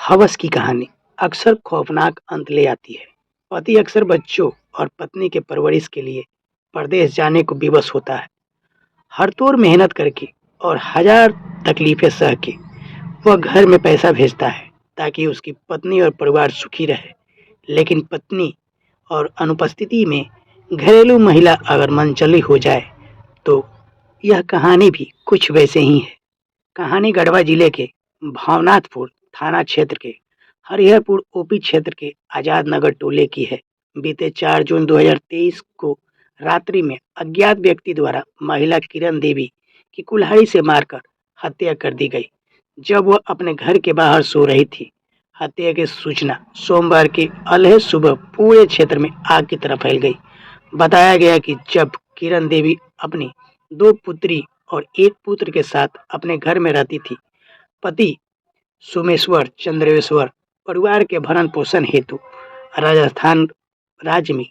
हवस की कहानी अक्सर खौफनाक अंत ले आती है। पति अक्सर बच्चों और पत्नी के परवरिश के लिए परदेश जाने को विवश होता है। हर तोर मेहनत करके और हजार तकलीफें सह के वह घर में पैसा भेजता है ताकि उसकी पत्नी और परिवार सुखी रहे। लेकिन पत्नी और अनुपस्थिति में घरेलू महिला अगर मनचली हो जाए तो यह कहानी भी कुछ वैसे ही है। कहानी गढ़वा जिले के भावनाथपुर थाना क्षेत्र के हरिहरपुर ओपी क्षेत्र के आजाद नगर टोले की है। बीते 4 जून 2023 को रात्रि में अज्ञात व्यक्ति द्वारा महिला किरण देवी की कुल्हाड़ी से मारकर हत्या कर दी गई जब वह अपने घर के बाहर सो रही थी। हत्या की सूचना सोमवार की अलह सुबह पूरे क्षेत्र में आग की तरह फैल गई। बताया गया कि जब किरण देवी अपनी 2 पुत्री और 1 पुत्र के साथ अपने घर में रहती थी, पति सोमेश्वर चंद्रेश्वर परिवार के भरण पोषण हेतु राजस्थान राज्य में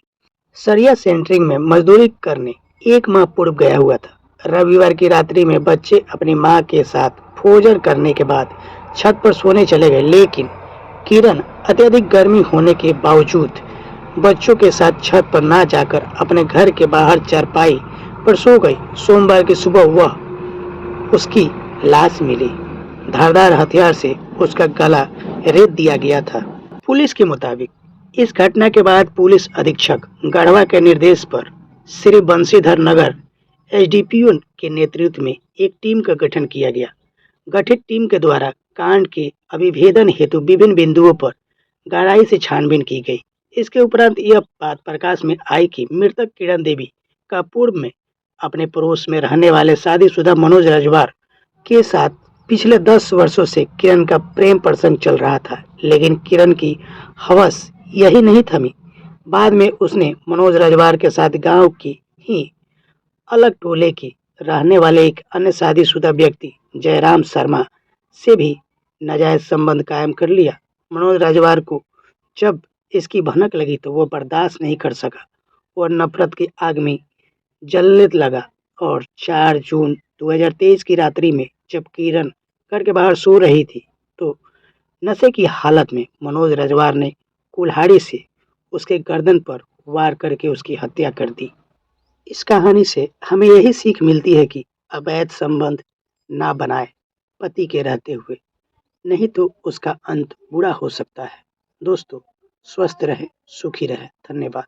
सरिया सेंटरिंग में मजदूरी करने 1 माह पूर्व गया हुआ था। रविवार की रात्रि में बच्चे अपनी मां के साथ भोजन करने के बाद छत पर सोने चले गए, लेकिन किरण अत्यधिक गर्मी होने के बावजूद बच्चों के साथ छत पर ना जाकर अपने घर के बाहर चारपाई पर सो गई। सोमवार की सुबह वह उसकी लाश मिली। धारदार हथियार से उसका गला रेत दिया गया था। पुलिस के मुताबिक इस घटना के बाद पुलिस अधीक्षक गढ़वा के निर्देश पर श्री बंशीधर नगर एसडीपीओ के नेतृत्व में एक टीम का गठन किया गया। गठित टीम के द्वारा कांड के अभिभेदन हेतु विभिन्न बिंदुओं पर गहराई से छानबीन की गई। इसके उपरांत यह बात प्रकाश में आई कि मृतक किरण देवी का पूर्व में अपने पड़ोस में रहने वाले शादीशुदा मनोज रजवार के साथ पिछले 10 वर्षों से किरण का प्रेम प्रसंग चल रहा था, लेकिन किरण की हवस यही नहीं थमी। बाद में उसने मनोज रजवार के साथ गांव की ही अलग टोले की रहने वाले एक अन्य शादीशुदा व्यक्ति जयराम शर्मा से भी नाजायज संबंध कायम कर लिया। मनोज रजवार को जब इसकी भनक लगी तो वो बर्दाश्त नहीं कर सका और नफरत की आग में जलने लगा और 4 जून 2023 की रात्रि में जब किरण घर के बाहर सो रही थी तो नशे की हालत में मनोज रजवार ने कुल्हाड़ी से उसके गर्दन पर वार करके उसकी हत्या कर दी। इस कहानी से हमें यही सीख मिलती है कि अवैध संबंध ना बनाए पति के रहते हुए, नहीं तो उसका अंत बुरा हो सकता है। दोस्तों, स्वस्थ रहें, सुखी रहें। धन्यवाद।